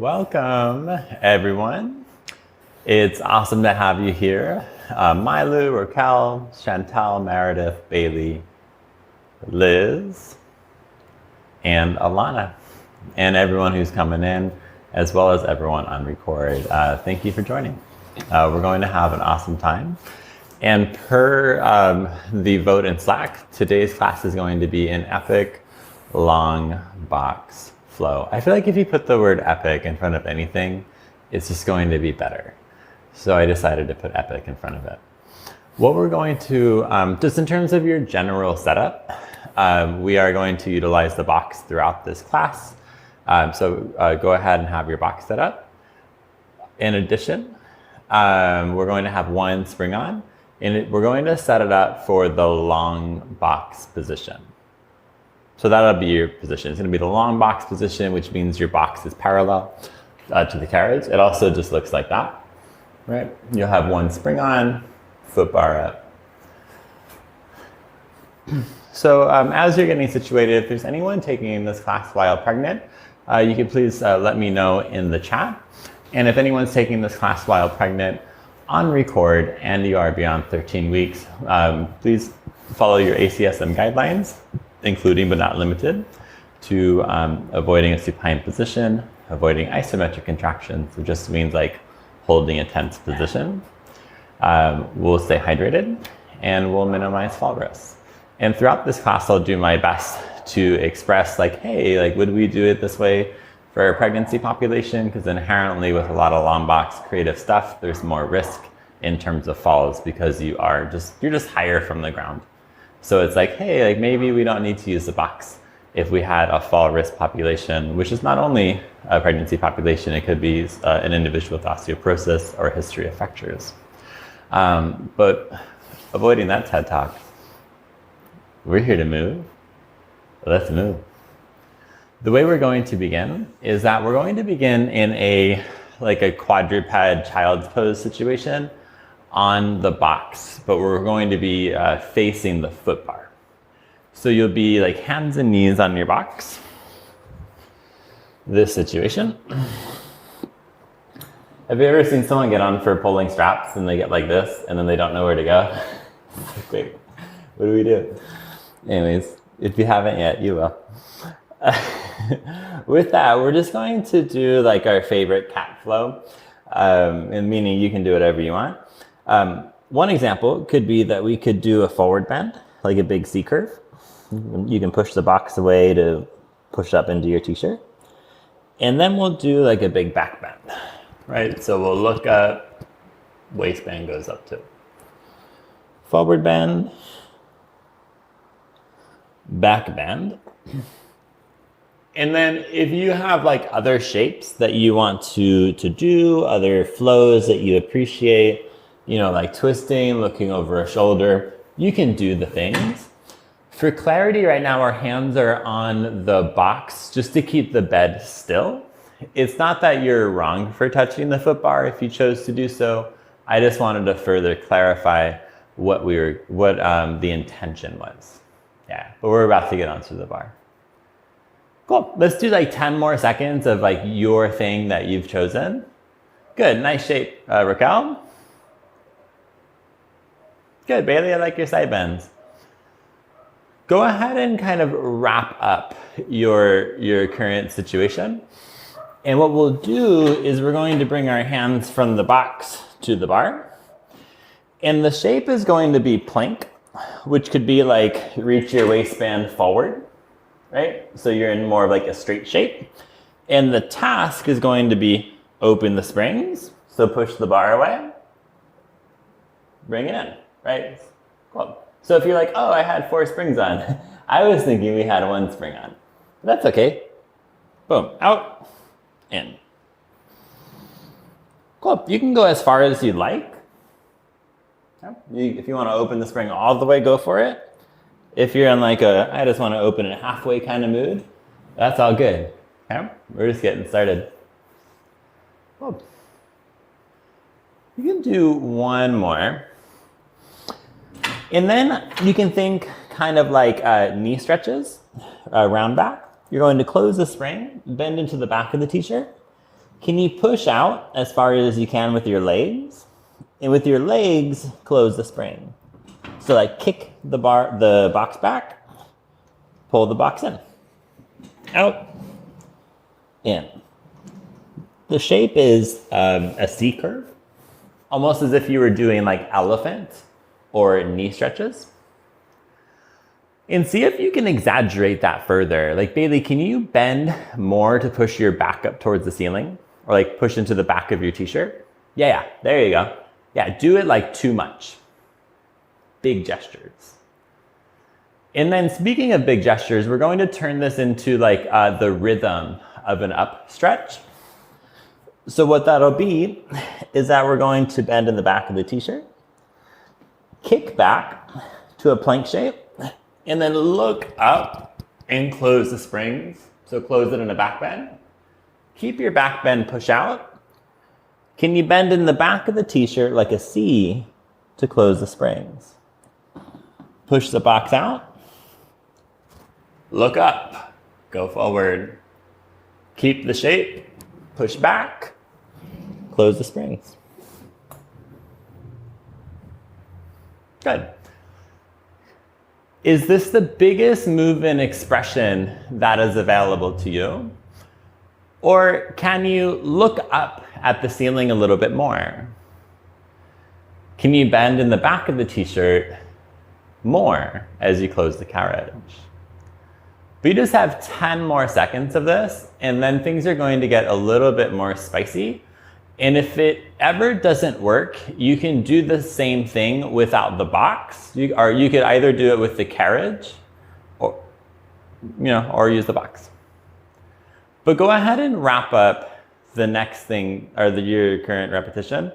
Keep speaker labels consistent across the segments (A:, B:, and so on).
A: Welcome, everyone. It's awesome to have you here. Milu, Raquel, Chantal, Meredith, Bailey, Liz, and Alana, and everyone who's coming in, as well as everyone on record. Thank you for joining. We're going to have an awesome time. And per the vote in Slack, today's class is going to be an epic long box flow. I feel like if you put the word epic in front of anything, it's just going to be better. So I decided to put epic in front of it. What we're going to, just in terms of your general setup, we are going to utilize the box throughout this class. So go ahead and have your box set up. In addition, we're going to have one spring on, and we're going to set it up for the long box position. So that'll be your position. It's going to be the long box position, which means your box is parallel to the carriage. It also just looks like that, right? You'll have one spring on, foot bar up. So as you're getting situated, if there's anyone taking this class while pregnant, you can please let me know in the chat. And if anyone's taking this class while pregnant on record and you are beyond 13 weeks, please follow your ACSM guidelines, including but not limited to avoiding a supine position, avoiding isometric contractions, which just means like holding a tense position. We'll stay hydrated and we'll minimize fall risks. And throughout this class, I'll do my best to express like, hey, like would we do it this way for our pregnancy population? Because inherently with a lot of long box creative stuff, there's more risk in terms of falls because you're just higher from the ground. So it's like, hey, like maybe we don't need to use the box if we had a fall risk population, which is not only a pregnancy population, it could be an individual with osteoporosis or a history of fractures. But avoiding that TED Talk, we're here to move. Let's move. The way we're going to begin is that we're going to begin in a quadruped child's pose situation on the box, but we're going to be facing the foot bar. So you'll be like hands and knees on your box. This situation. Have you ever seen someone get on for pulling straps and they get like this and then they don't know where to go? Wait, what do we do? Anyways, if you haven't yet, you will. With that, we're just going to do like our favorite cat flow, and meaning you can do whatever you want. One example could be that we could do a forward bend, like a big C curve. You can push the box away to push up into your t-shirt. And then we'll do like a big back bend, right? So we'll look up, waistband goes up too. Forward bend, back bend. And then if you have like other shapes that you want to do, other flows that you appreciate, you know, like twisting, looking over a shoulder, you can do the things. For clarity right now, our hands are on the box just to keep the bed still. It's not that you're wrong for touching the foot bar if you chose to do so. I just wanted to further clarify what the intention was. Yeah, but we're about to get onto the bar. Cool, let's do like 10 more seconds of like your thing that you've chosen. Good, nice shape, Raquel. Good, Bailey, I like your side bends. Go ahead and kind of wrap up your current situation. And what we'll do is we're going to bring our hands from the box to the bar. And the shape is going to be plank, which could be like reach your waistband forward, right? So you're in more of like a straight shape. And the task is going to be open the springs. So push the bar away, bring it in, right? Cool. So if you're like, oh, I had 4 springs on. I was thinking we had 1 spring on. That's okay. Boom, out, in. Cool, you can go as far as you'd like. If you want to open the spring all the way, go for it. If you're in like I just want to open it halfway kind of mood, that's all good. Okay? We're just getting started. Cool. You can do one more. And then you can think kind of like knee stretches, round back. You're going to close the spring, bend into the back of the t-shirt, Can you push out as far as you can with your legs? And with your legs, close the spring. So like kick the box back, pull the box in, out, in. The shape is a C curve, almost as if you were doing like elephant or knee stretches. And see if you can exaggerate that further. Like Bailey, can you bend more to push your back up towards the ceiling? Or like push into the back of your t-shirt? Yeah, there you go. Yeah, do it like too much. Big gestures. And then speaking of big gestures, we're going to turn this into like the rhythm of an up stretch. So what that'll be is that we're going to bend in the back of the t-shirt, kick back to a plank shape, and then look up and close the springs. So close it in a back bend. Keep your back bend push out. Can you bend in the back of the t-shirt like a C to close the springs? Push the box out. Look up. Go forward. Keep the shape. Push back. Close the springs. Good. Is this the biggest movement expression that is available to you? Or can you look up at the ceiling a little bit more? Can you bend in the back of the t-shirt more as you close the carriage? We just have 10 more seconds of this, and then things are going to get a little bit more spicy. And if it ever doesn't work, you can do the same thing without the box. You could either do it with the carriage or use the box. But go ahead and wrap up the next thing, or your current repetition.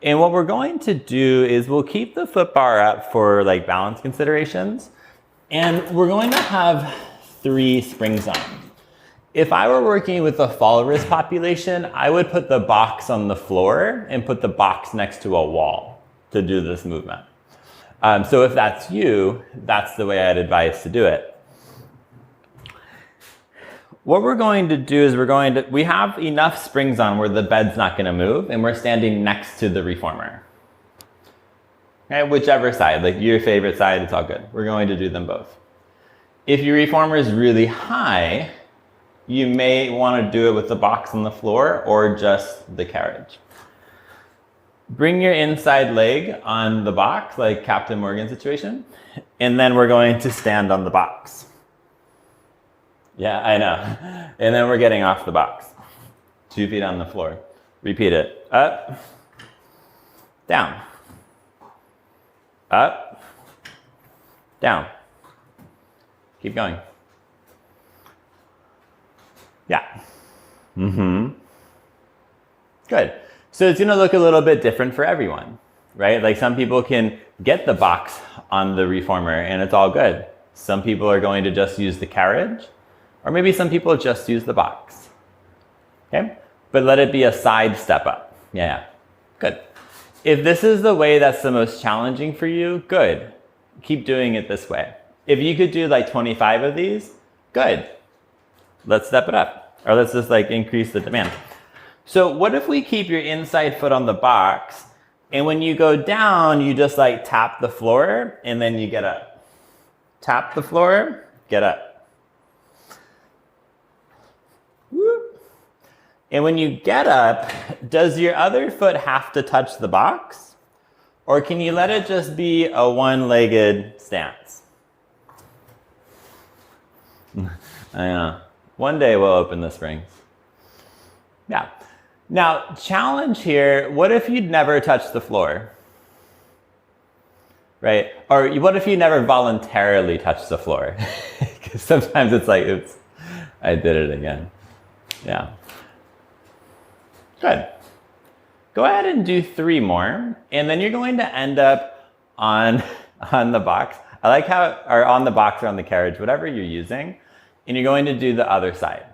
A: And what we're going to do is we'll keep the foot bar up for like balance considerations. And we're going to have 3 springs on. If I were working with a fall risk population, I would put the box on the floor and put the box next to a wall to do this movement. So if that's you, that's the way I'd advise to do it. What we're going to do is we have enough springs on where the bed's not going to move, and we're standing next to the reformer. Okay, whichever side, like your favorite side, it's all good. We're going to do them both. If your reformer is really high, you may want to do it with the box on the floor or just the carriage. Bring your inside leg on the box, like Captain Morgan situation, and then we're going to stand on the box. Yeah, I know. And then we're getting off the box. 2 feet on the floor. Repeat it. Up, down, up, down. Keep going. Yeah. Good. So it's going to look a little bit different for everyone, right? Like some people can get the box on the reformer and it's all good. Some people are going to just use the carriage, or maybe some people just use the box. Okay? But let it be a side step up. Yeah. Good. If this is the way that's the most challenging for you, good. Keep doing it this way. If you could do like 25 of these, good. Let's step it up, or let's just like increase the demand. So what if we keep your inside foot on the box, and when you go down, you just like tap the floor and then you get up. Tap the floor, get up. Whoop. And when you get up, does your other foot have to touch the box? Or can you let it just be a one-legged stance? I know. One day we'll open the springs. Yeah. Now, challenge here, what if you'd never touched the floor? Right? Or what if you never voluntarily touched the floor? Because sometimes it's like, oops, I did it again. Yeah. Good. Go ahead and do 3 more, and then you're going to end up on the box. I like how, or on the box or on the carriage, whatever you're using, and you're going to do the other side.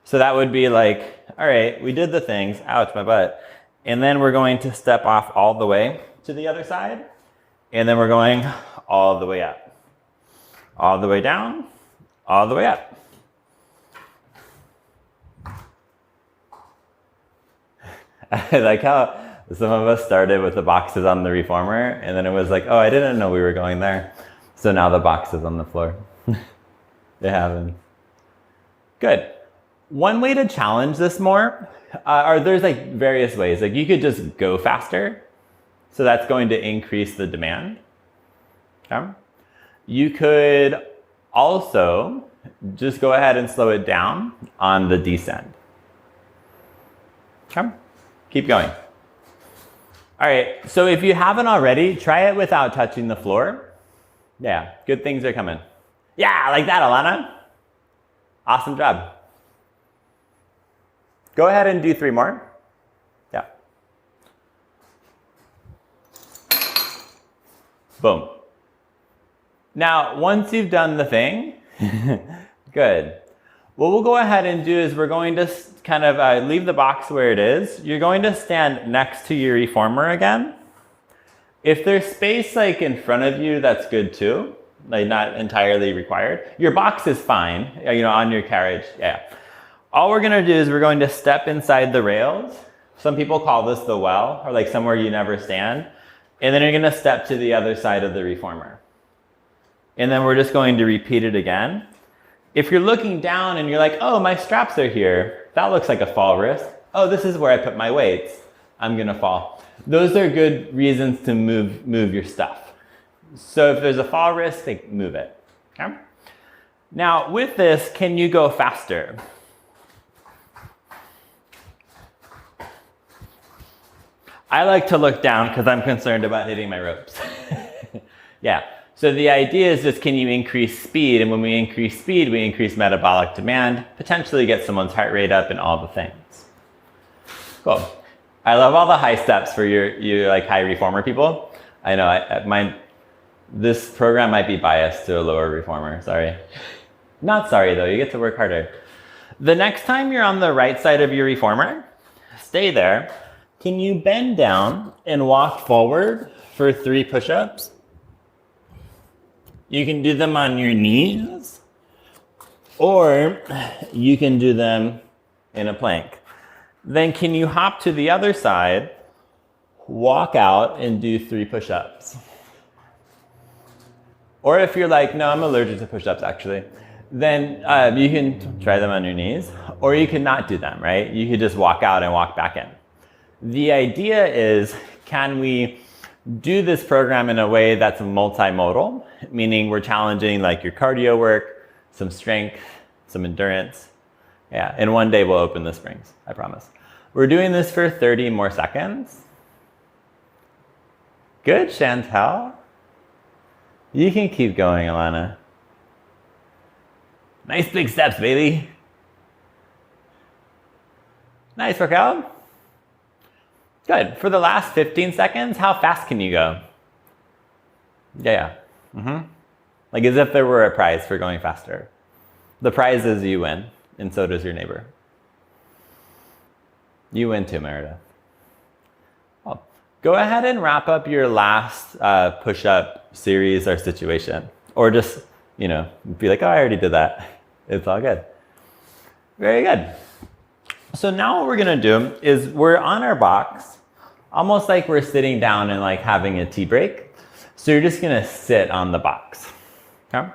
A: So that would be like, all right, we did the things, ouch, my butt. And then we're going to step off all the way to the other side. And then we're going all the way up. All the way down, all the way up. I like how some of us started with the boxes on the reformer, and then it was like, oh, I didn't know we were going there. So now the box is on the floor. It happens. Good. One way to challenge this more, there's like various ways. Like you could just go faster. So that's going to increase the demand. Okay. You could also just go ahead and slow it down on the descend. Okay. Keep going. All right, so if you haven't already, try it without touching the floor. Yeah, good things are coming. Yeah, like that, Alana. Awesome job. Go ahead and do 3 more. Yeah. Boom. Now, once you've done the thing, good. What we'll go ahead and do is we're going to kind of leave the box where it is. You're going to stand next to your reformer again. If there's space like in front of you, that's good too. Like not entirely required. Your box is fine, you know, on your carriage, yeah. All we're gonna do is we're going to step inside the rails. Some people call this the well, or like somewhere you never stand. And then you're gonna step to the other side of the reformer. And then we're just going to repeat it again. If you're looking down and you're like, oh, my straps are here, that looks like a fall risk. Oh, this is where I put my weights. I'm gonna fall. Those are good reasons to move your stuff. So if there's a fall risk, like, move it, okay? Now with this, can you go faster? I like to look down because I'm concerned about hitting my ropes. Yeah. So the idea is just, can you increase speed? And when we increase speed, we increase metabolic demand, potentially get someone's heart rate up and all the things. Cool. I love all the high steps for your like high reformer people. I know this program might be biased to a lower reformer, sorry. Not sorry though, you get to work harder. The next time you're on the right side of your reformer, stay there. Can you bend down and walk forward for 3 push-ups? You can do them on your knees, or you can do them in a plank. Then can you hop to the other side, walk out, and do 3 push-ups? Or if you're like, no, I'm allergic to push-ups actually, then you can try them on your knees, or you can not do them, right? You could just walk out and walk back in. The idea is, can we do this program in a way that's multimodal, meaning we're challenging like your cardio work, some strength, some endurance. Yeah, and one day we'll open the springs, I promise. We're doing this for 30 more seconds. Good, Chantel. You can keep going, Alana. Nice big steps, baby. Nice workout. Good. For the last 15 seconds, how fast can you go? Yeah. Like as if there were a prize for going faster. The prize is you win, and so does your neighbor. You win too, Meredith. Well, go ahead and wrap up your last push-up series or situation. Or just, you know, be like, oh, I already did that. It's all good. Very good. So now what we're gonna do is we're on our box, almost like we're sitting down and like having a tea break. So you're just gonna sit on the box, okay?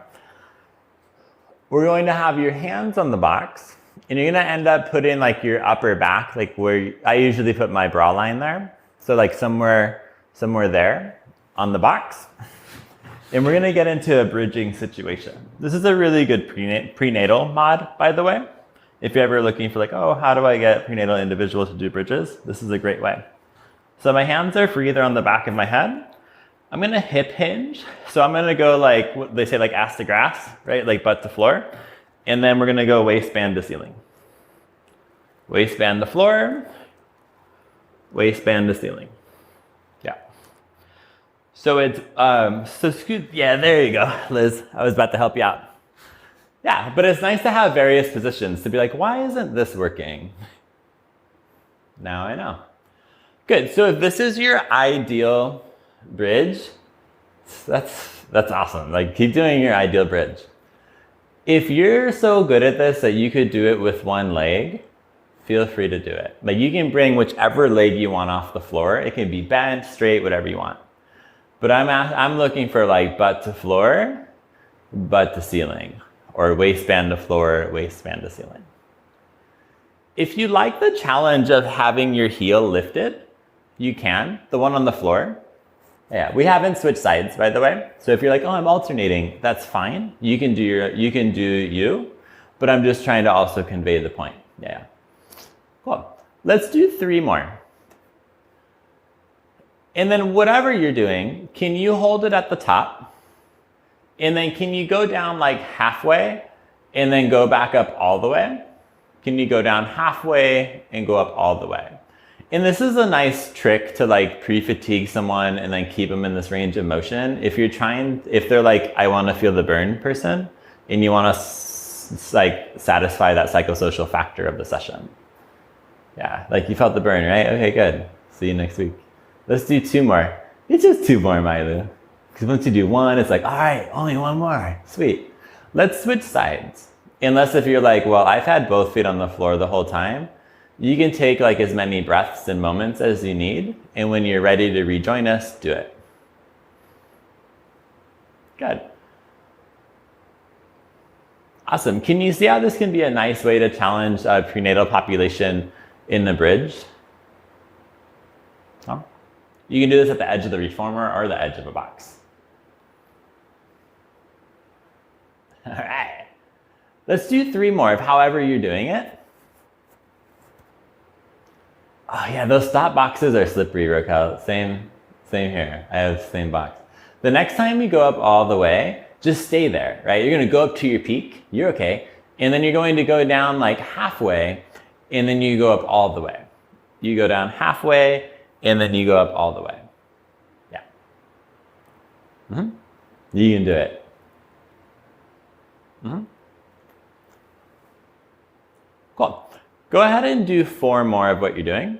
A: We're going to have your hands on the box, and you're gonna end up putting like your upper back, like where I usually put my bra line there. So like somewhere there on the box. And we're gonna get into a bridging situation. This is a really good prenatal mod, by the way. If you're ever looking for like, oh, how do I get prenatal individuals to do bridges? This is a great way. So my hands are free, they're on the back of my head. I'm gonna hip hinge. So I'm gonna go like, what they say like ass to grass, right? Like butt to floor. And then we're gonna go waistband to ceiling. Waistband to floor, waistband to ceiling. Yeah. So it's, yeah, there you go, Liz. I was about to help you out. Yeah, but it's nice to have various positions to be like, why isn't this working? Now I know. Good, so if this is your ideal bridge, that's awesome. Like keep doing your ideal bridge. If you're so good at this that you could do it with one leg, feel free to do it. Like you can bring whichever leg you want off the floor. It can be bent, straight, whatever you want. But I'm looking for like butt to floor, butt to ceiling, or waistband to floor, waistband to ceiling. If you like the challenge of having your heel lifted, you can. The one on the floor. Yeah, we haven't switched sides, by the way. So if you're like, oh, I'm alternating, that's fine. You can do you, but I'm just trying to also convey the point. Yeah. Cool. Let's do 3 more. And then whatever you're doing, can you hold it at the top? And then can you go down like halfway and then go back up all the way? Can you go down halfway and go up all the way? And this is a nice trick to like pre-fatigue someone and then keep them in this range of motion. If they're like, I want to feel the burn person, and you want to like satisfy that psychosocial factor of the session. Yeah, like you felt the burn, right? Okay, good. See you next week. Let's do 2 more. It's just 2 more, Mailu. Because once you do 1, it's like, all right, only 1 more. Sweet. Let's switch sides. Unless if you're like, well, I've had both feet on the floor the whole time, you can take like as many breaths and moments as you need. And when you're ready to rejoin us, do it. Good. Awesome. Can you see how this can be a nice way to challenge a prenatal population in the bridge? Huh? You can do this at the edge of the reformer or the edge of a box. All right. Let's do 3 more of however you're doing it. Oh yeah, those stop boxes are slippery, Raquel. Same here. I have the same box. The next time you go up all the way, just stay there, right? You're gonna go up to your peak, you're okay. And then you're going to go down like halfway, and then you go up all the way. You go down halfway, and then you go up all the way. Yeah. You can do it. Cool. Go ahead and do 4 more of what you're doing.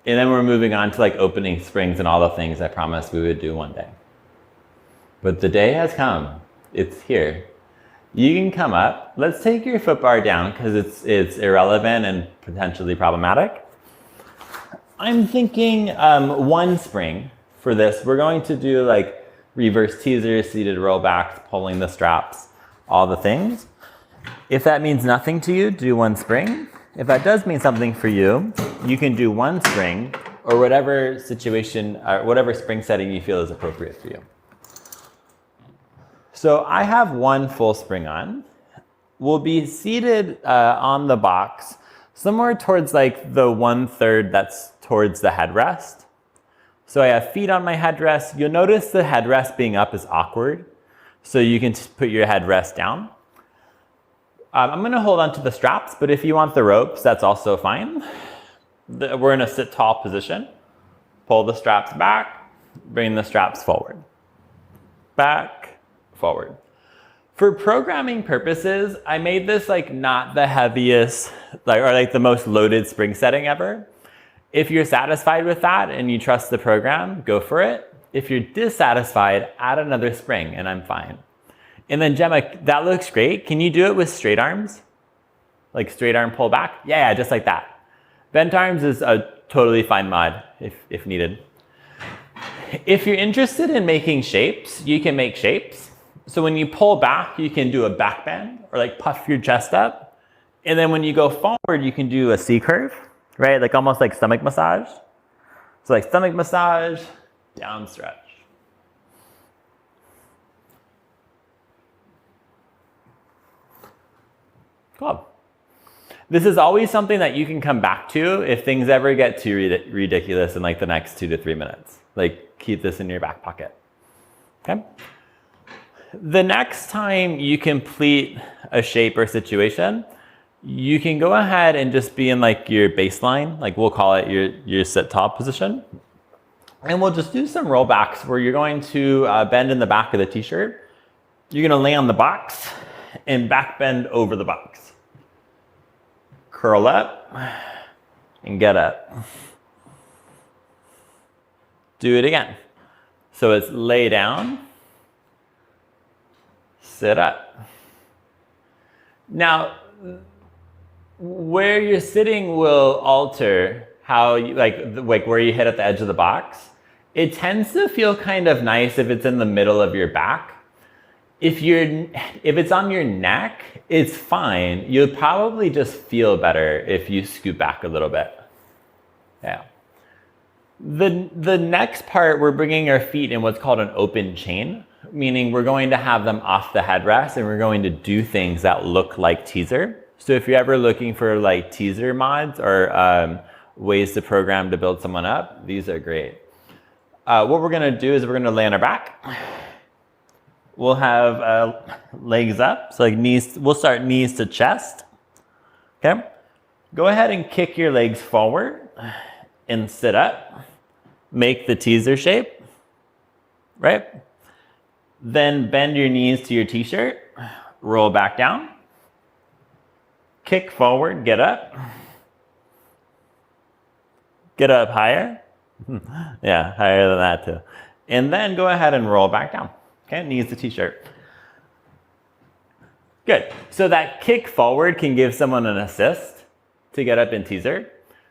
A: And then we're moving on to like opening springs and all the things I promised we would do one day. But the day has come. It's here. You can come up. Let's take your foot bar down because it's irrelevant and potentially problematic. I'm thinking 1 spring for this. We're going to do like reverse teasers, seated rollbacks, pulling the straps, all the things. If that means nothing to you, do 1 spring. If that does mean something for you, you can do 1 spring or whatever situation, or whatever spring setting you feel is appropriate for you. So I have 1 full spring on. We'll be seated on the box somewhere towards like the 1/3 that's towards the headrest. So I have feet on my headrest. You'll notice the headrest being up is awkward. So you can put your headrest down. I'm going to hold on to the straps, but if you want the ropes, that's also fine. We're in a sit tall position. Pull the straps back, bring the straps forward. Back, forward. For programming purposes, I made this like not the heaviest, or like the most loaded spring setting ever. If you're satisfied with that and you trust the program, go for it. If you're dissatisfied, add another spring and I'm fine. And then Gemma, that looks great. Can you do it with straight arms? Like straight arm pull back? Yeah, just like that. Bent arms is a totally fine mod if needed. If you're interested in making shapes, you can make shapes. So when you pull back, you can do a back bend or like puff your chest up. And then when you go forward, you can do a C curve, right? Like almost like stomach massage. So like stomach massage, down stretch. Cool. This is always something that you can come back to if things ever get too ridiculous in like the next 2 to 3 minutes. Like keep this in your back pocket. Okay. The next time you complete a shape or situation, you can go ahead and just be in like your baseline, like we'll call it your sit tall position. And we'll just do some rollbacks where you're going to bend in the back of the t-shirt. You're going to lay on the box and back bend over the box. Curl up and get up. Do it again. So it's lay down, sit up. Now, Where you're sitting will alter how you, like where you hit at the edge of the box. It tends to feel kind of nice if it's in the middle of your back. If it's on your neck, it's fine. You'll probably just feel better if you scoot back a little bit. Yeah. The next part, we're bringing our feet in what's called an open chain, meaning we're going to have them off the headrest and we're going to do things that look like teaser. So if you're ever looking for like teaser mods or ways to program to build someone up, these are great. What we're gonna do is we're gonna lay on our back. We'll have legs up, so like knees, we'll start knees to chest, okay? Go ahead and kick your legs forward and sit up. Make the teaser shape, right? Then bend your knees to your t-shirt, roll back down, kick forward, get up higher. Yeah, higher than that too. And then go ahead and roll back down. Okay, knees to t-shirt. Good. So that kick forward can give someone an assist to get up in teaser.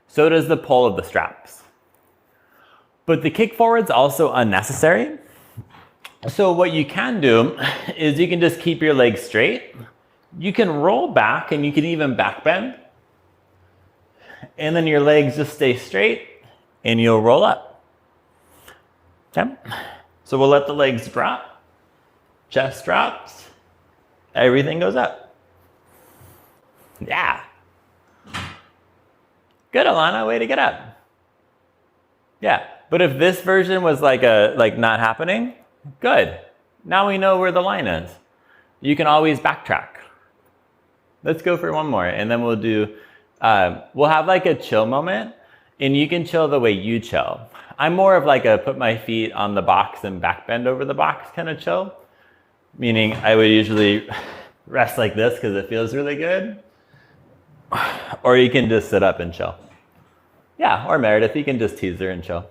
A: So does the pull of the straps. But the kick forward's also unnecessary. So what you can do is you can just keep your legs straight. You can roll back and you can even back bend. And then your legs just stay straight and you'll roll up. Okay? So we'll let the legs drop. Chest drops, everything goes up. Yeah. Good, Alana, way to get up. Yeah, but if this version was like not happening, good. Now we know where the line is. You can always backtrack. Let's go for one more, and then we'll do, we'll have like a chill moment, and you can chill the way you chill. I'm more of like a put my feet on the box and back bend over the box kind of chill. Meaning I would usually rest like this because it feels really good. Or you can just sit up and chill. Yeah, or Meredith, you can just teaser and chill.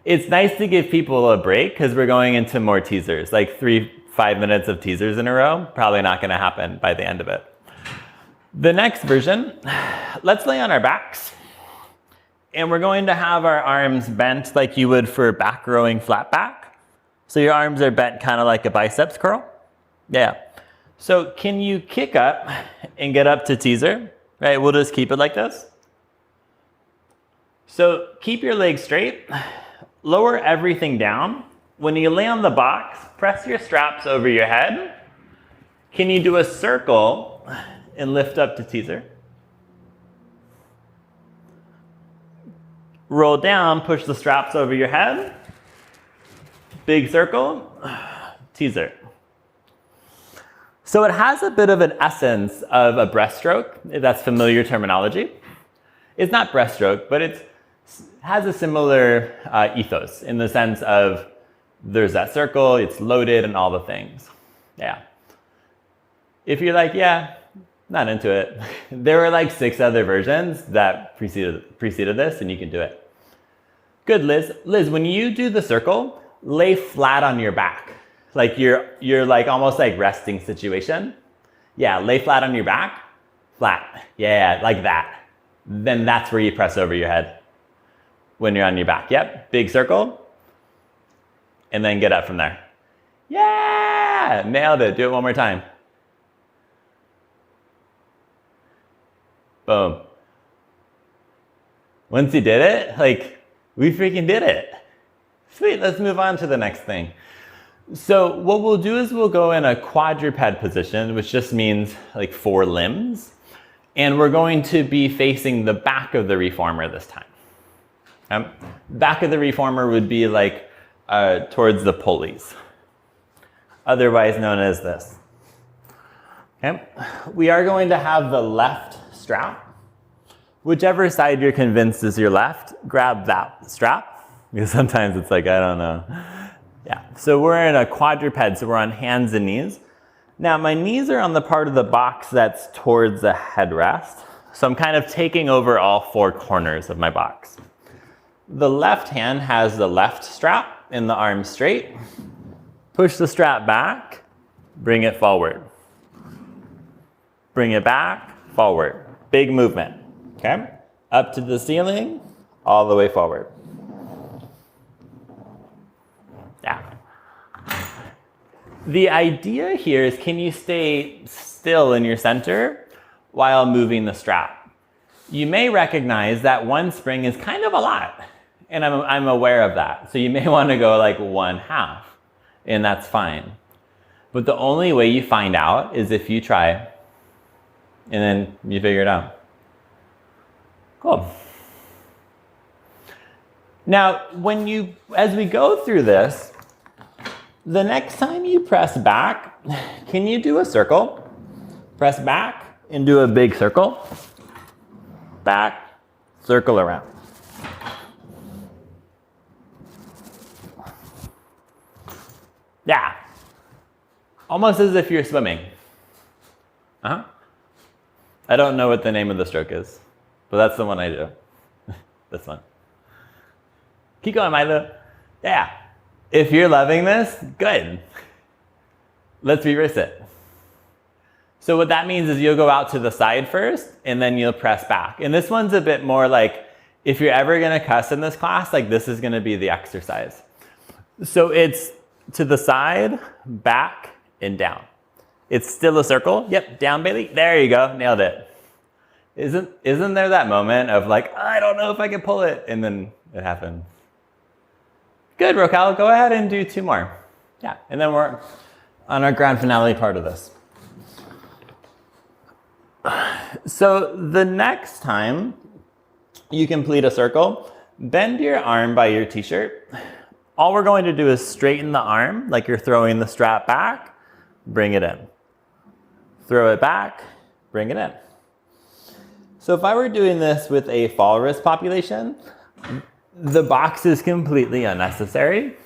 A: It's nice to give people a break because we're going into more teasers, like 3-5 minutes of teasers in a row. Probably not going to happen by the end of it. The next version, let's lay on our backs. And we're going to have our arms bent like you would for back rowing flat back. So your arms are bent kind of like a biceps curl. Yeah. So can you kick up and get up to teaser? Right, we'll just keep it like this. So keep your legs straight. Lower everything down. When you lay on the box, press your straps over your head. Can you do a circle and lift up to teaser? Roll down, push the straps over your head. Big circle, teaser. So it has a bit of an essence of a breaststroke, if that's familiar terminology. It's not breaststroke, but it has a similar ethos in the sense of there's that circle, it's loaded and all the things. Yeah. If you're like, yeah, not into it, there were like 6 other versions that preceded this and you can do it. Good, Liz. Liz, when you do the circle, lay flat on your back. Like you're like almost like resting situation. Yeah, lay flat on your back. Flat. Yeah, like that. Then that's where you press over your head when you're on your back. Yep, big circle. And then get up from there. Yeah, nailed it. Do it one more time. Boom. Once you did it, like we freaking did it. Sweet, let's move on to the next thing. So what we'll do is we'll go in a quadruped position, which just means like 4 limbs. And we're going to be facing the back of the reformer this time. Back of the reformer would be like towards the pulleys, otherwise known as this. Okay. We are going to have the left strap. Whichever side you're convinced is your left, grab that strap. Because sometimes it's like, I don't know. Yeah, so we're in a quadruped, so we're on hands and knees. Now my knees are on the part of the box that's towards the headrest. So I'm kind of taking over all 4 corners of my box. The left hand has the left strap and the arm straight. Push the strap back, bring it forward. bring it back, forward. Big movement, okay? Up to the ceiling, all the way forward. Yeah. The idea here is, can you stay still in your center while moving the strap? You may recognize that one spring is kind of a lot, and I'm aware of that. So you may want to go like 1/2, and that's fine. But the only way you find out is if you try, and then you figure it out. Cool. Now, as we go through this, the next time you press back, can you do a circle? Press back and do a big circle. Back, circle around. Yeah. Almost as if you're swimming. I don't know what the name of the stroke is, but that's the one I do. This one. Keep going, Milo. Yeah. If you're loving this, good. Let's reverse it. So what that means is you'll go out to the side first, and then you'll press back. And this one's a bit more like, if you're ever gonna cuss in this class, like this is gonna be the exercise. So it's to the side, back, and down. It's still a circle. Yep, down, Bailey. There you go, nailed it. Isn't there that moment of like, I don't know if I can pull it, and then it happened. Good, Rocal, go ahead and do 2 more. Yeah, and then we're on our grand finale part of this. So the next time you complete a circle, bend your arm by your t-shirt. All we're going to do is straighten the arm like you're throwing the strap back, bring it in. Throw it back, bring it in. So if I were doing this with a fall risk population, the box is completely unnecessary,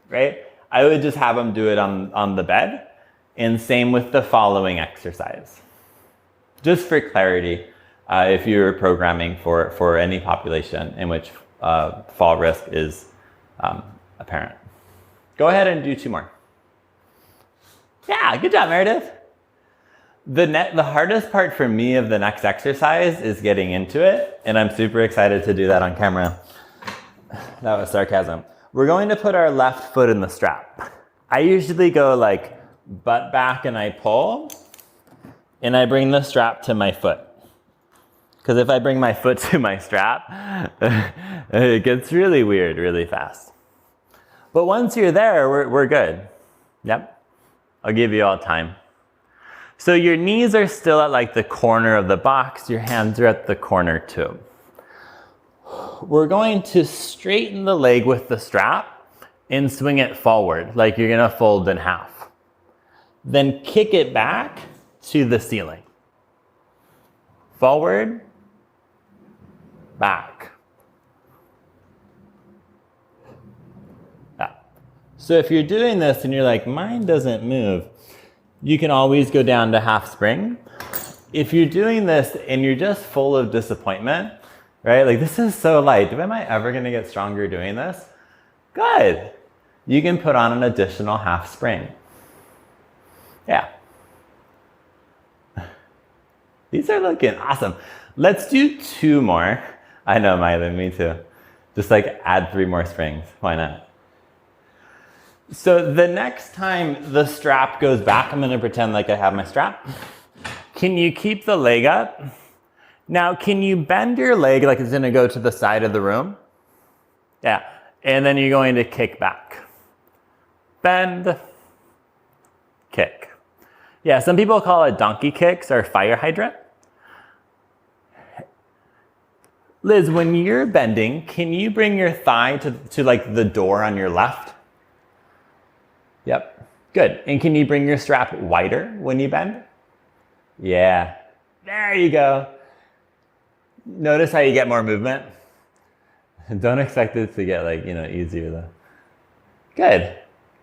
A: right? I would just have them do it on the bed, and same with the following exercise. Just for clarity, if you're programming for any population in which fall risk is apparent. Go ahead and do 2 more. Yeah, good job, Meredith. The hardest part for me of the next exercise is getting into it, and I'm super excited to do that on camera. That was sarcasm. We're going to put our left foot in the strap. I usually go like butt back and I pull, and I bring the strap to my foot. Because if I bring my foot to my strap, it gets really weird really fast. But once you're there, we're good. Yep, I'll give you all time. So your knees are still at like the corner of the box, your hands are at the corner too. We're going to straighten the leg with the strap and swing it forward like you're gonna fold in half. Then kick it back to the ceiling. Forward, back. So if you're doing this and you're like, mine doesn't move, you can always go down to half spring. If you're doing this and you're just full of disappointment, right? Like, this is so light. Am I ever gonna get stronger doing this? Good. You can put on an additional half spring. Yeah. These are looking awesome. Let's do 2 more. I know, Mylan, me too. Just like add 3 more springs. Why not? So the next time the strap goes back, I'm gonna pretend like I have my strap. Can you keep the leg up? Now, can you bend your leg like it's gonna go to the side of the room? Yeah, and then you're going to kick back. Bend, kick. Yeah, some people call it donkey kicks or fire hydrant. Liz, when you're bending, can you bring your thigh to like the door on your left? Yep, good. And can you bring your strap wider when you bend? Yeah, there you go. Notice how you get more movement? Don't expect it to get like, easier though. Good,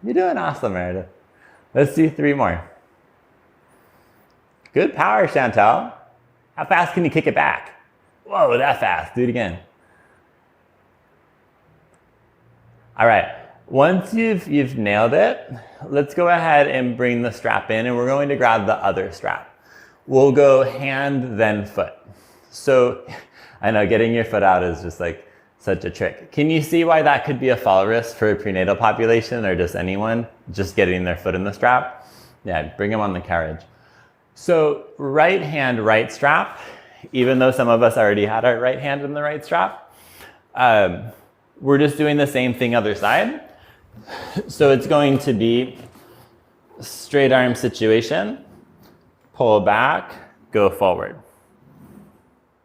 A: you're doing awesome, Meredith. Let's do 3 more. Good power, Chantal. How fast can you kick it back? Whoa, that fast, do it again. All right. Once you've nailed it, let's go ahead and bring the strap in, and we're going to grab the other strap. we'll go hand, then foot. So I know getting your foot out is just like such a trick. Can you see why that could be a fall risk for a prenatal population or just anyone just getting their foot in the strap? Yeah, bring them on the carriage. So right hand, right strap, even though some of us already had our right hand in the right strap, we're just doing the same thing other side. So it's going to be straight arm situation, pull back, go forward.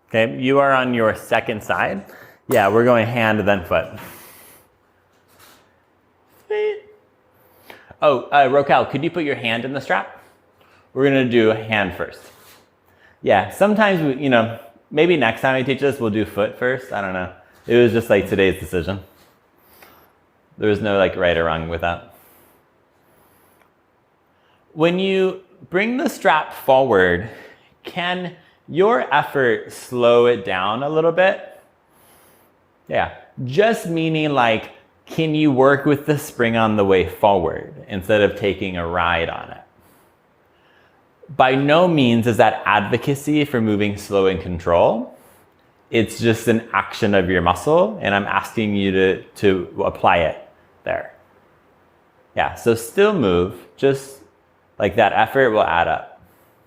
A: Okay, you are on your second side. Yeah, we're going hand, then foot. Oh, Rokel, could you put your hand in the strap? We're gonna do hand first. Yeah, sometimes, maybe next time I teach this, we'll do foot first. I don't know. It was just like today's decision. There was no like right or wrong with that. When you bring the strap forward, can your effort slow it down a little bit? Yeah, just meaning like, can you work with the spring on the way forward instead of taking a ride on it? By no means is that advocacy for moving slow and control. It's just an action of your muscle, and I'm asking you to apply it there. Yeah, so still move, just like that effort will add up.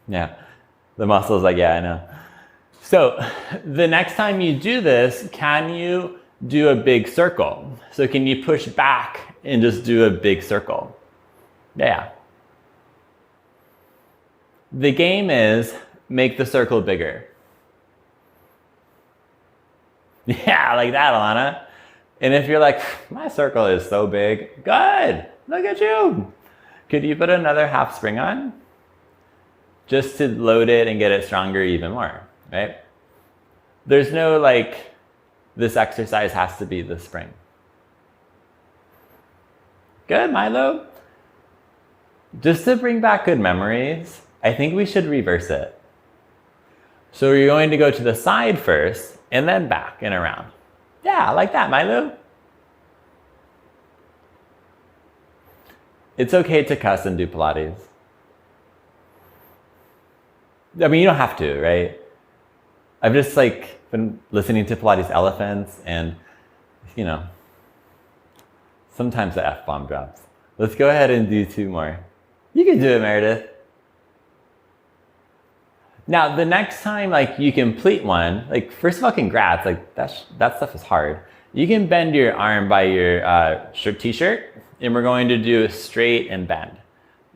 A: Yeah, the muscle's like, yeah, I know. So the next time you do this, can you do a big circle? So can you push back and just do a big circle? Yeah. The game is make the circle bigger. Yeah, like that, Alana. And if you're like, my circle is so big, good, look at you. Could you put another half spring on? Just to load it and get it stronger even more, right? There's no like, this exercise has to be the spring. Good, Milo. Just to bring back good memories, I think we should reverse it. So you're going to go to the side first and then back and around. Yeah, like that, Milo. It's okay to cuss and do Pilates. I mean, you don't have to, right? I've just like been listening to Pilates elephants and, sometimes the F-bomb drops. Let's go ahead and do 2 more. You can do it, Meredith. Now, the next time like you complete one, like first of all, congrats, like that stuff is hard. You can bend your arm by your t-shirt, and we're going to do a straight and bend.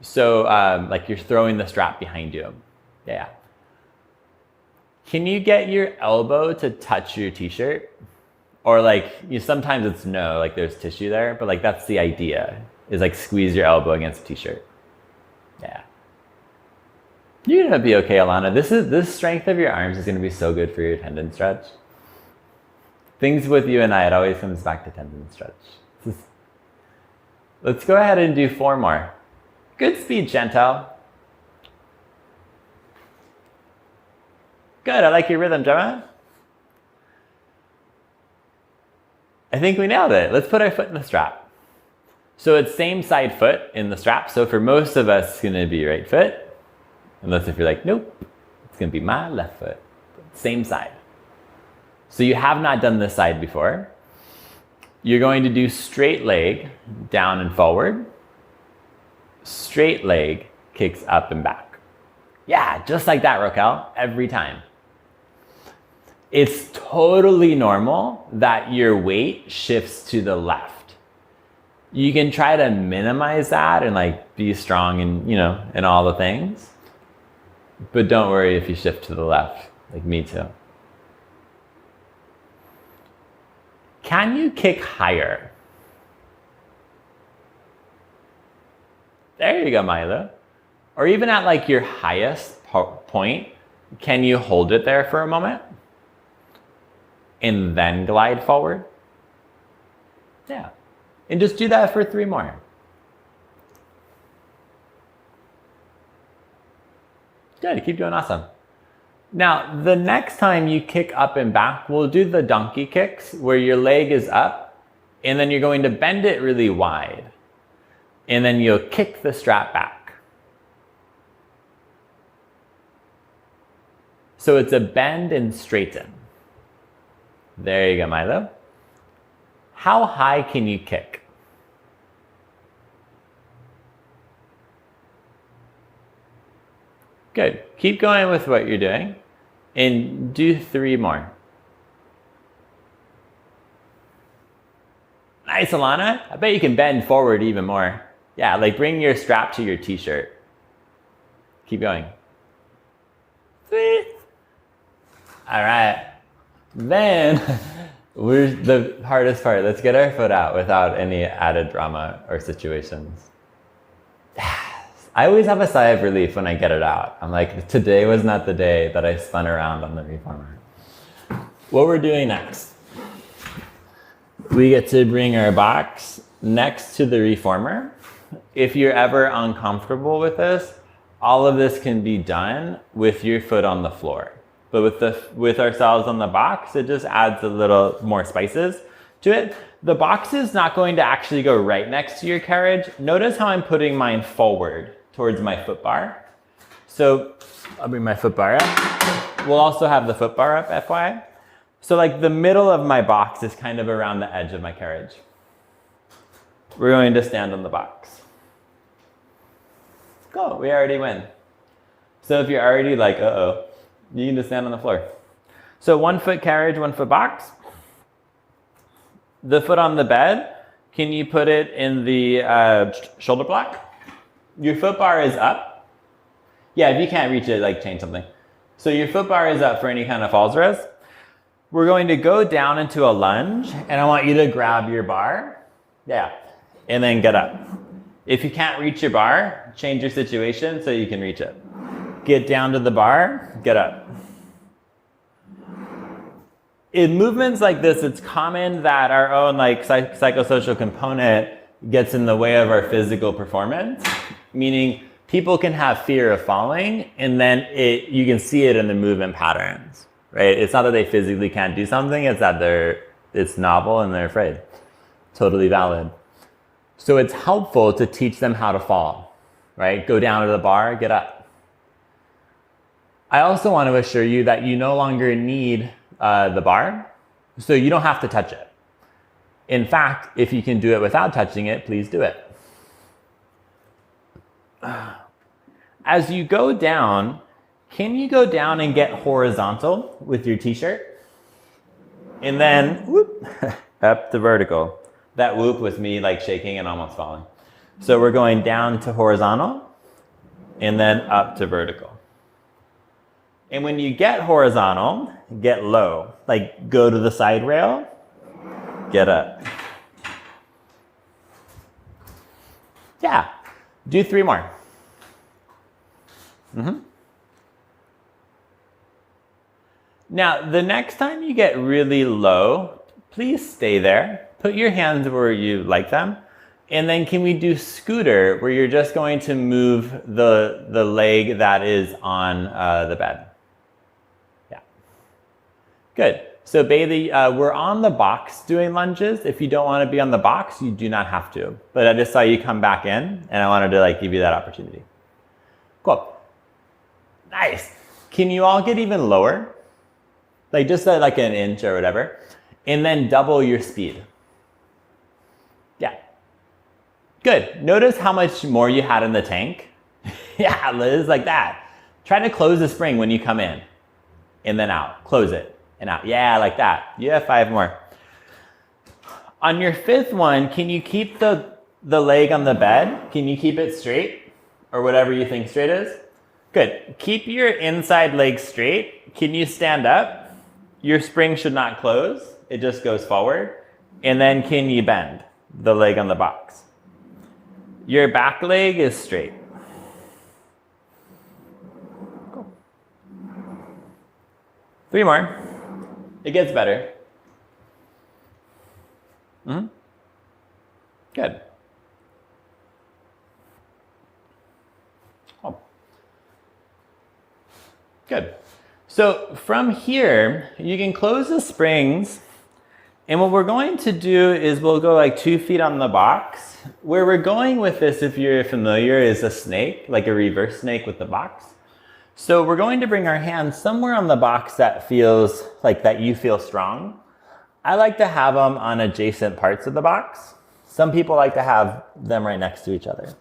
A: So like you're throwing the strap behind you. Yeah. Can you get your elbow to touch your t-shirt? Or like, sometimes it's no, like there's tissue there, but like that's the idea, is like squeeze your elbow against the t-shirt. Yeah. You're gonna be okay, Alana. This strength of your arms is gonna be so good for your tendon stretch. Things with you and I, it always comes back to tendon stretch. Let's go ahead and do 4 more. Good speed, Chantel. Good, I like your rhythm, Gemma. I think we nailed it. Let's put our foot in the strap. So it's same side foot in the strap. So for most of us, it's gonna be right foot. Unless if you're like, nope, it's gonna be my left foot. Same side. So you have not done this side before. You're going to do straight leg, down and forward. Straight leg, kicks up and back. Yeah, just like that, Rokel, every time. It's totally normal that your weight shifts to the left. You can try to minimize that and like be strong and, and all the things. But don't worry if you shift to the left, like me too. Can you kick higher? There you go, Milo. Or even at like your highest point, can you hold it there for a moment? And then glide forward? Yeah. And just do that for 3 more. Good, keep doing awesome. Now, the next time you kick up and back, we'll do the donkey kicks where your leg is up and then you're going to bend it really wide. And then you'll kick the strap back. So it's a bend and straighten. There you go, Milo. How high can you kick? Good. Keep going with what you're doing and do 3 more. Nice, Alana. I bet you can bend forward even more. Yeah, like bring your strap to your t-shirt. Keep going. Sweet. All right. Then we're the hardest part. Let's get our foot out without any added drama or situations. I always have a sigh of relief when I get it out. I'm like, today was not the day that I spun around on the reformer. What we're doing next, we get to bring our box next to the reformer. If you're ever uncomfortable with this, all of this can be done with your foot on the floor. But with ourselves on the box, it just adds a little more spices to it. The box is not going to actually go right next to your carriage. Notice how I'm putting mine forward towards my foot bar. So I'll bring my foot bar up. We'll also have the foot bar up, FYI. So like the middle of my box is kind of around the edge of my carriage. We're going to stand on the box. Go, we already win. So if you're already like, uh-oh, you can just stand on the floor. So 1 foot carriage, 1 foot box. The foot on the bed, can you put it in the shoulder block? Your foot bar is up. Yeah, if you can't reach it, like change something. So your foot bar is up for any kind of falls risk. We're going to go down into a lunge, and I want you to grab your bar. Yeah, and then get up. If you can't reach your bar, change your situation so you can reach it. Get down to the bar, get up. In movements like this, it's common that our own like psychosocial component gets in the way of our physical performance, meaning people can have fear of falling, and then you can see it in the movement patterns, right? It's not that they physically can't do something, it's that it's novel and they're afraid. Totally valid. So it's helpful to teach them how to fall, right? Go down to the bar, get up. I also want to assure you that you no longer need the bar, so you don't have to touch it. In fact, if you can do it without touching it, please do it. As you go down, can you go down and get horizontal with your t-shirt? And then whoop, up to vertical. That whoop was me like shaking and almost falling. So we're going down to horizontal and then up to vertical. And when you get horizontal, get low. Like go to the side rail, get up. Yeah, do 3 more. Now, the next time you get really low, please stay there. Put your hands where you like them. And then can we do scooter, where you're just going to move the leg that is on the bed. Yeah. Good. So Bailey, we're on the box doing lunges. If you don't want to be on the box, you do not have to. But I just saw you come back in, and I wanted to like give you that opportunity. Cool. Nice. Can you all get even lower? Like just like an inch or whatever. And then double your speed. Yeah. Good. Notice how much more you had in the tank. Yeah, Liz, like that. Try to close the spring when you come in. And then out. Close it. And out. Yeah, like that. You have 5 more. On your 5th one, can you keep the leg on the bed? Can you keep it straight? Or whatever you think straight is? Good. Keep your inside leg straight. Can you stand up? Your spring should not close. It just goes forward. And then can you bend the leg on the box? Your back leg is straight. Cool. 3 more. It gets better. Good. Oh. Good. So from here, you can close the springs. And what we're going to do is we'll go like 2 feet on the box. Where we're going with this, if you're familiar, is a snake, like a reverse snake with the box. So we're going to bring our hands somewhere on the box that feels like that you feel strong. I like to have them on adjacent parts of the box. Some people like to have them right next to each other.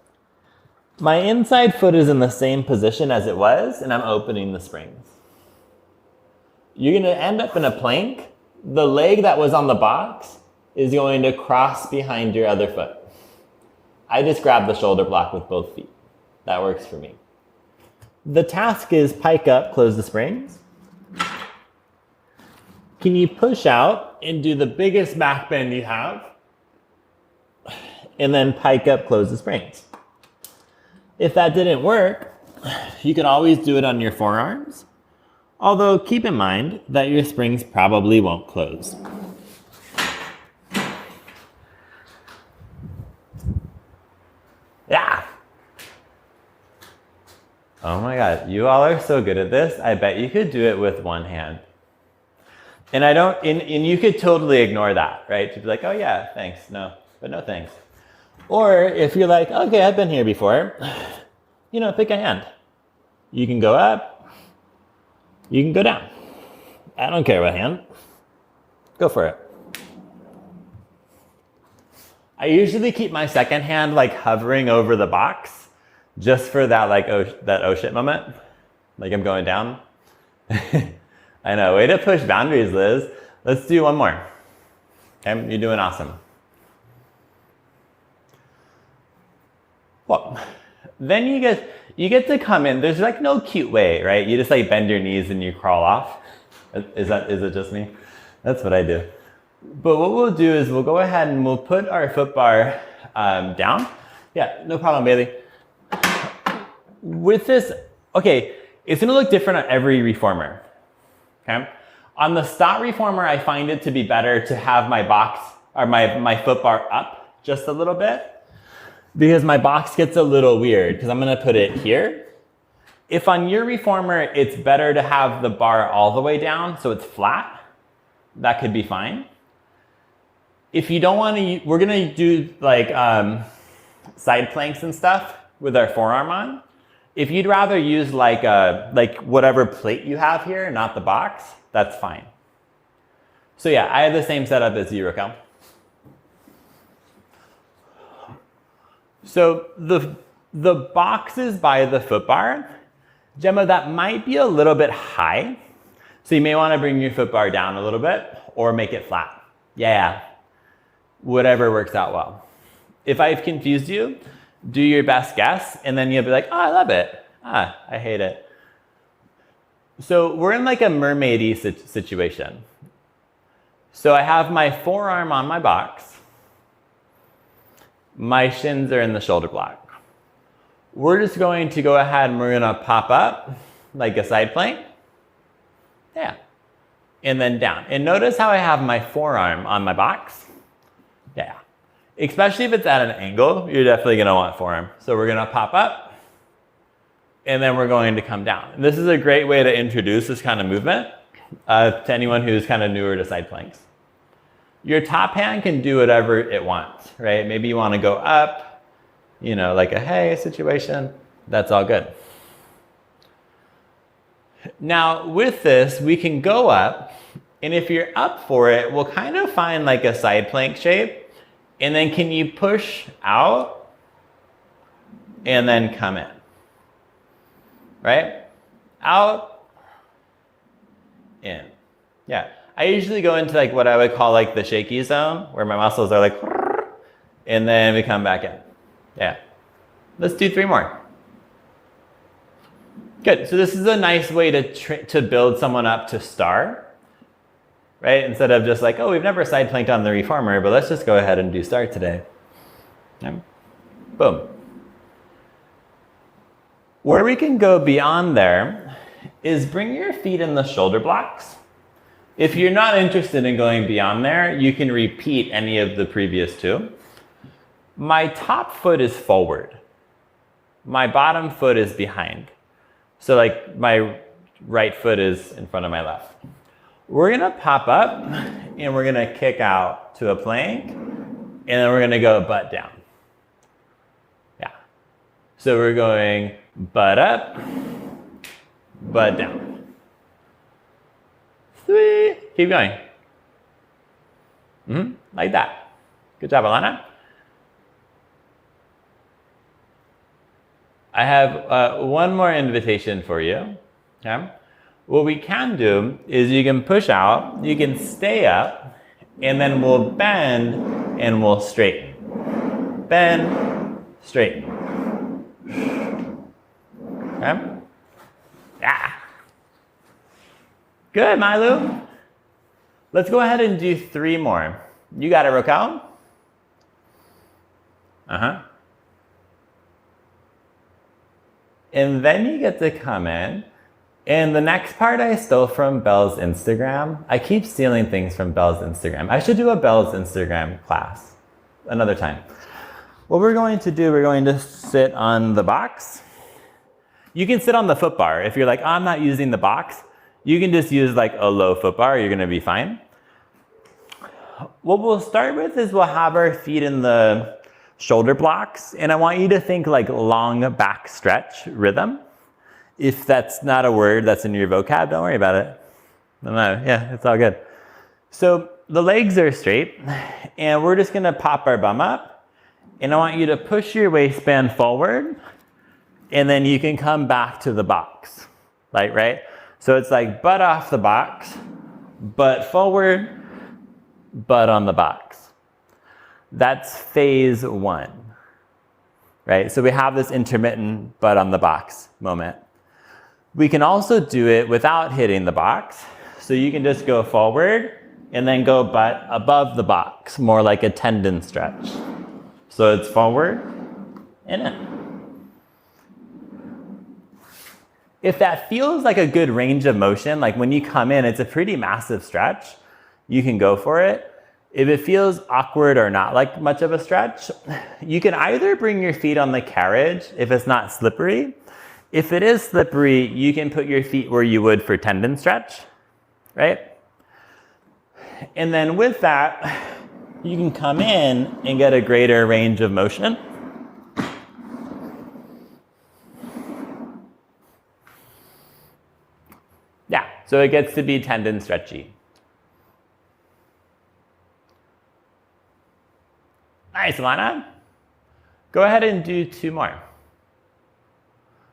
A: My inside foot is in the same position as it was, and I'm opening the springs. You're going to end up in a plank. The leg that was on the box is going to cross behind your other foot. I just grab the shoulder block with both feet. That works for me. The task is pike up, close the springs. Can you push out and do the biggest back bend you have? And then pike up, close the springs. If that didn't work, you can always do it on your forearms. Although keep in mind that your springs probably won't close. Yeah. Oh my God, you all are so good at this. I bet you could do it with one hand. And and you could totally ignore that, right? To be like, oh yeah, thanks, no, but no thanks. Or if you're like, okay, I've been here before, pick a hand. You can go up, you can go down. I don't care what hand. Go for it. I usually keep my second hand like hovering over the box just for that that oh shit moment. Like I'm going down. I know, way to push boundaries, Liz. Let's do one more. Okay, you're doing awesome. Well, then you get to come in. There's like no cute way, right? You just like bend your knees and you crawl off. Is it just me? That's what I do. But what we'll do is we'll go ahead and we'll put our foot bar down. Yeah, no problem, Bailey. With this, okay, it's gonna look different on every reformer. Okay. On the Stott reformer, I find it to be better to have my box or my foot bar up just a little bit because my box gets a little weird because I'm going to put it here. If on your reformer, it's better to have the bar all the way down so it's flat, that could be fine. If you don't want to, we're going to do like side planks and stuff with our forearm on. If you'd rather use like whatever plate you have here, not the box, that's fine. So yeah, I have the same setup as you, Raquel. So the box is by the foot bar. Gemma, that might be a little bit high. So you may want to bring your foot bar down a little bit or make it flat. Yeah, whatever works out well. If I've confused you, do your best guess, and then you'll be like, oh, I love it. Ah, I hate it. So we're in like a mermaid-y situation. So I have my forearm on my box. My shins are in the shoulder block. We're just going to go ahead and we're gonna pop up like a side plank. Yeah. And then down. And notice how I have my forearm on my box. Yeah. Especially if it's at an angle, you're definitely gonna want forearm. So we're gonna pop up, and then we're going to come down. And this is a great way to introduce this kind of movement to anyone who's kind of newer to side planks. Your top hand can do whatever it wants, right? Maybe you wanna go up, like a hey situation, that's all good. Now with this, we can go up, and if you're up for it, we'll kind of find like a side plank shape. And then can you push out and then come in, right? Out, in. Yeah, I usually go into like what I would call like the shaky zone where my muscles are like, and then we come back in. Yeah, let's do 3 more. Good, so this is a nice way to build someone up to start. Right? Instead of just like, oh, we've never side planked on the reformer, but let's just go ahead and do start today. Okay. Boom. Where we can go beyond there is bring your feet in the shoulder blocks. If you're not interested in going beyond there, you can repeat any of the previous 2. My top foot is forward. My bottom foot is behind. So like my right foot is in front of my left. We're gonna pop up and we're gonna kick out to a plank, and then we're gonna go butt down. Yeah. So we're going butt up, butt down. Sweet. Keep going. Like that. Good job, Alana. I have one more invitation for you. Okay? What we can do is you can push out, you can stay up, and then we'll bend and we'll straighten. Bend, straighten. Okay? Yeah. Good, Milu. Let's go ahead and do 3 more. You got it, Raquel? And then you get to come in. And the next part I stole from Belle's Instagram. I keep stealing things from Belle's Instagram. I should do a Belle's Instagram class another time. What we're going to do, we're going to sit on the box. You can sit on the foot bar. If you're like, oh, I'm not using the box, you can just use like a low foot bar. You're gonna be fine. What we'll start with is we'll have our feet in the shoulder blocks. And I want you to think like long back stretch rhythm. If that's not a word that's in your vocab, don't worry about it. No, yeah, it's all good. So the legs are straight and we're just gonna pop our bum up. And I want you to push your waistband forward and then you can come back to the box, like, right? So it's like butt off the box, butt forward, butt on the box. That's phase 1, right? So we have this intermittent butt on the box moment. We can also do it without hitting the box. So you can just go forward and then go butt above the box, more like a tendon stretch. So it's forward and in. If that feels like a good range of motion, like when you come in, it's a pretty massive stretch, you can go for it. If it feels awkward or not like much of a stretch, you can either bring your feet on the carriage if it's not slippery. If it is slippery, you can put your feet where you would for tendon stretch, right? And then with that, you can come in and get a greater range of motion. Yeah, so it gets to be tendon stretchy. Nice, Alana. Go ahead and do 2 more.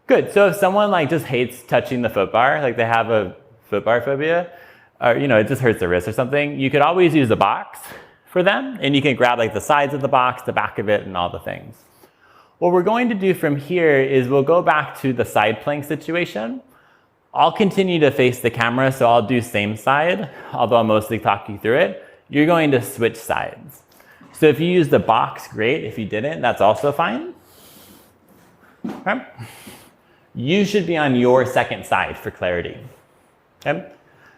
A: Good, so if someone like just hates touching the foot bar, like they have a foot bar phobia, or it just hurts their wrist or something, you could always use a box for them, and you can grab like the sides of the box, the back of it, and all the things. What we're going to do from here is we'll go back to the side plank situation. I'll continue to face the camera, so I'll do same side, although I'll mostly talk you through it. You're going to switch sides. So if you use the box, great. If you didn't, that's also fine. Okay. You should be on your second side for clarity. Okay.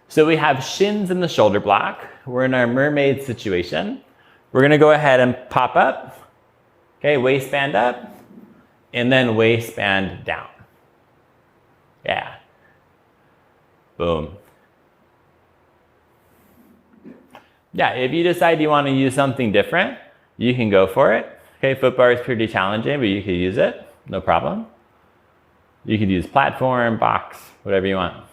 A: So we have shins in the shoulder block. We're in our mermaid situation. We're gonna go ahead and pop up. Okay, waistband up, and then waistband down. Yeah. Boom. Yeah, if you decide you want to use something different, you can go for it. Okay, foot bar is pretty challenging, but you can use it, no problem. You could use platform, box, whatever you want.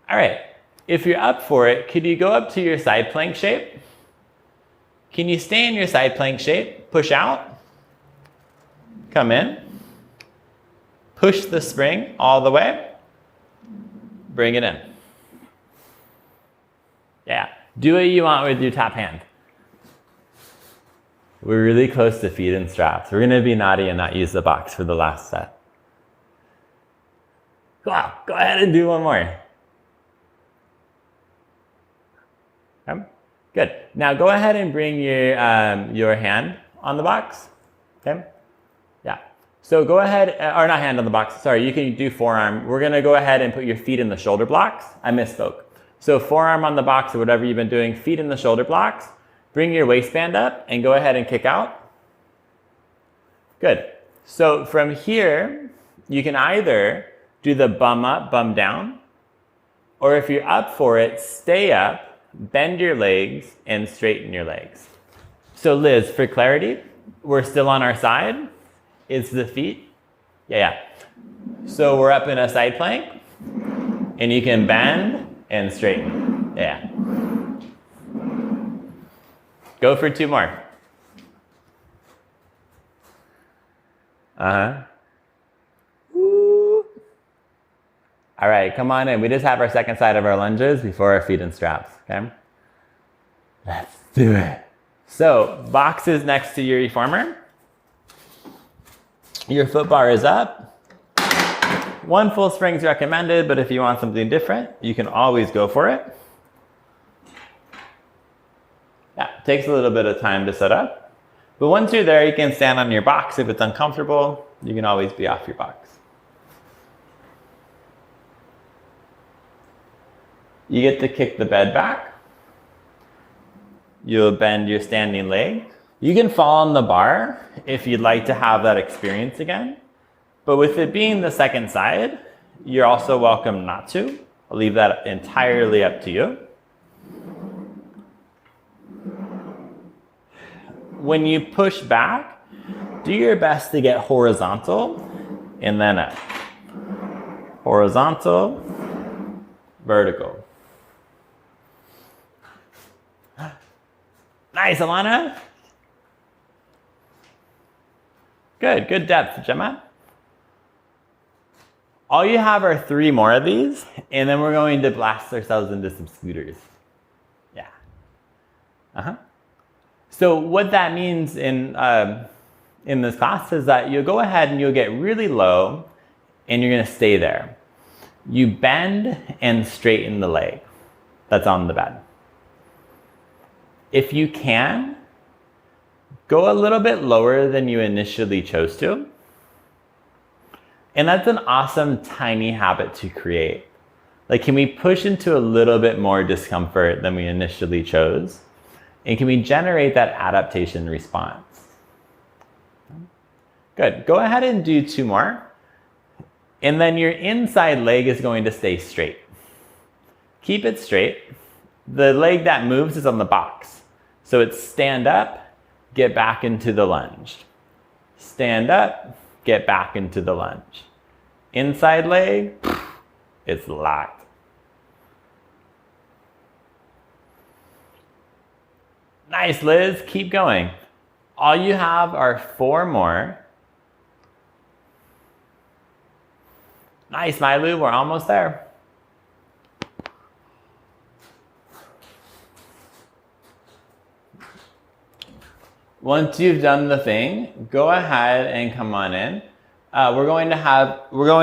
A: All right, if you're up for it, could you go up to your side plank shape? Can you stay in your side plank shape? Push out, come in, push the spring all the way, bring it in. Yeah, do what you want with your top hand. We're really close to feet and straps. We're gonna be naughty and not use the box for the last set. Go ahead and do 1 more. Okay. Good. Now go ahead and bring your hand on the box. Okay. Yeah. So go ahead, or not hand on the box, sorry, you can do forearm. We're gonna go ahead and put your feet in the shoulder blocks. I misspoke. So forearm on the box or whatever you've been doing, feet in the shoulder blocks. Bring your waistband up and go ahead and kick out. Good. So from here, you can either do the bum up, bum down, or if you're up for it, stay up, bend your legs, and straighten your legs. So Liz, for clarity, We're still on our side. It's the feet. Yeah. So we're up in a side plank, and you can bend and straighten. Yeah. Go for 2 more. Woo. All right, come on in. We just have our second side of our lunges before our feet in straps, okay? Let's do it. So, boxes next to your reformer. Your foot bar is up. 1 full spring is recommended, but if you want something different, you can always go for it. Yeah, it takes a little bit of time to set up. But once you're there, you can stand on your box. If it's uncomfortable, you can always be off your box. You get to kick the bed back. You'll bend your standing leg. You can fall on the bar if you'd like to have that experience again. But with it being the second side, you're also welcome not to. I'll leave that entirely up to you. When you push back, do your best to get horizontal and then up. Horizontal, vertical. Nice, Alana. Good depth, Gemma. All you have are 3 more of these, and then we're going to blast ourselves into some scooters. Yeah. So what that means in this class is that you'll go ahead and you'll get really low, and you're going to stay there. You bend and straighten the leg that's on the bed. If you can, go a little bit lower than you initially chose to. And that's an awesome tiny habit to create. Like, can we push into a little bit more discomfort than we initially chose? And can we generate that adaptation response? Good. Go ahead and do 2 more. And then your inside leg is going to stay straight. Keep it straight. The leg that moves is on the box. So it's stand up, get back into the lunge. Stand up, get back into the lunge. Inside leg, it's locked. Nice, Liz. Keep going. All you have are 4 more. Nice, Mailu. We're almost there. Once you've done the thing, go ahead and come on in. We're going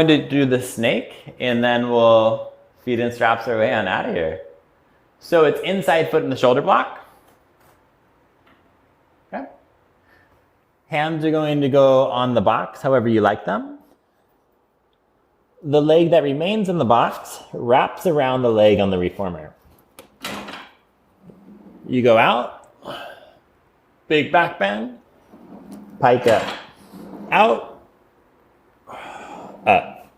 A: to do the snake, and then we'll feet and straps our way on out of here. So it's inside foot in the shoulder block. Okay. Hands are going to go on the box, however you like them. The leg that remains in the box wraps around the leg on the reformer. You go out. Big back bend, pike up, out, up.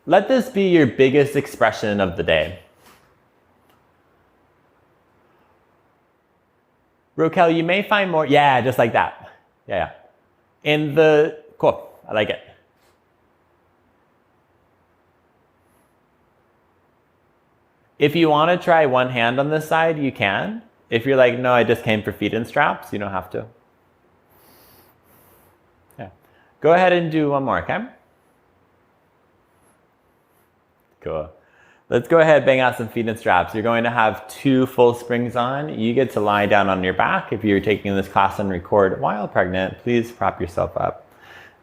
A: Let this be your biggest expression of the day. Rokel, you may find more, yeah, just like that. Yeah. Cool, I like it. If you want to try one hand on this side, you can. If you're like, no, I just came for feet and straps, you don't have to. Yeah. Go ahead and do 1 more, okay? Cool. Let's go ahead and bang out some feet and straps. You're going to have 2 full springs on. You get to lie down on your back. If you're taking this class and record while pregnant, please prop yourself up.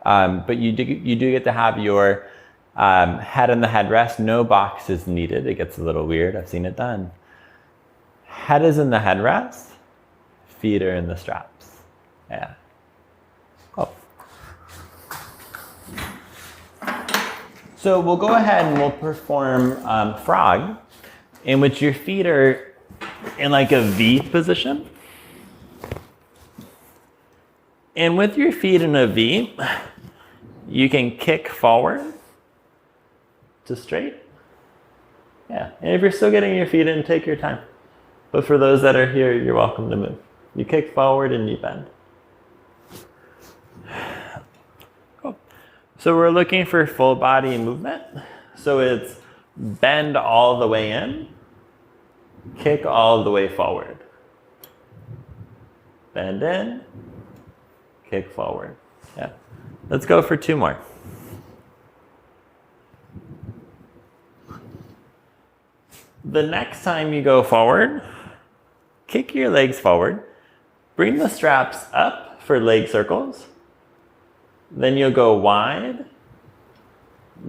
A: But you do get to have your head in the headrest. No box is needed. It gets a little weird. I've seen it done. Head is in the headrest. Feet are in the straps. Yeah. Cool. So we'll go ahead and we'll perform frog, in which your feet are in like a V position. And with your feet in a V, you can kick forward to straight. Yeah, and if you're still getting your feet in, take your time. But for those that are here, you're welcome to move. You kick forward and you bend. Cool. So we're looking for full body movement. So it's bend all the way in, kick all the way forward. Bend in, kick forward. Yeah. Let's go for 2 more. The next time you go forward, kick your legs forward, bring the straps up for leg circles. Then you'll go wide,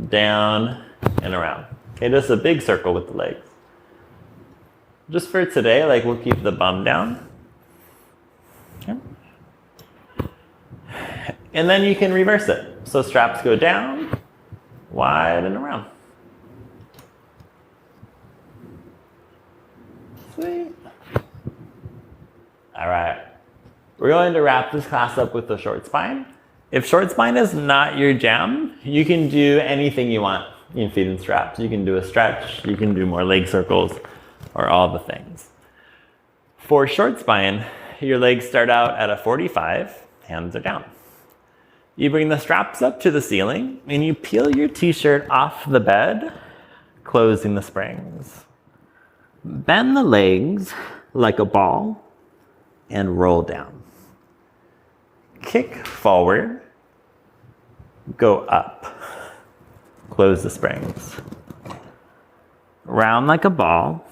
A: down, and around. Okay, just a big circle with the legs. Just for today, like we'll keep the bum down. Okay. And then you can reverse it. So straps go down, wide, and around. Sweet. All right. We're going to wrap this class up with the short spine. If short spine is not your jam, you can do anything you want in feet and straps. You can do a stretch, you can do more leg circles, or all the things. For short spine, your legs start out at a 45, hands are down. You bring the straps up to the ceiling, and you peel your t-shirt off the bed, closing the springs. Bend the legs like a ball, and roll down. Kick forward, go up, close the springs. Round like a ball,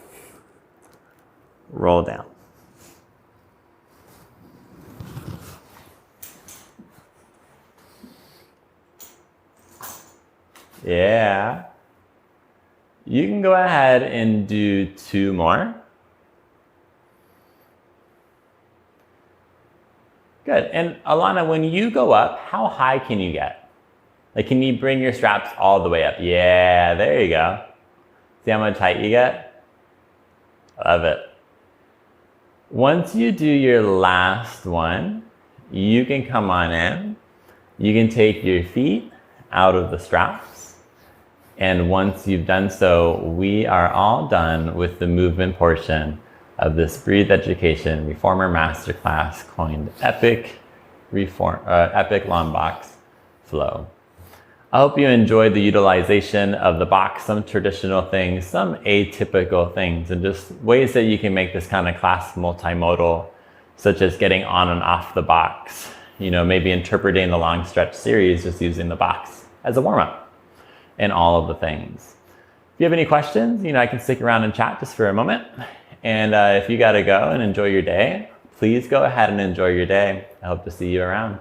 A: roll down. Yeah. You can go ahead and do 2 more. Good. And Alana, when you go up, how high can you get? Like, can you bring your straps all the way up? Yeah, there you go. See how much height you get? Love it. Once you do your last one, you can come on in. You can take your feet out of the straps. And once you've done so, we are all done with the movement portion of this Breathe Education Reformer Masterclass coined Epic Long Box Flow. I hope you enjoyed the utilization of the box, some traditional things, some atypical things, and just ways that you can make this kind of class multimodal, such as getting on and off the box, maybe interpreting the long stretch series, just using the box as a warm-up, and all of the things. If you have any questions, I can stick around and chat just for a moment. And if you gotta go and enjoy your day, please go ahead and enjoy your day. I hope to see you around.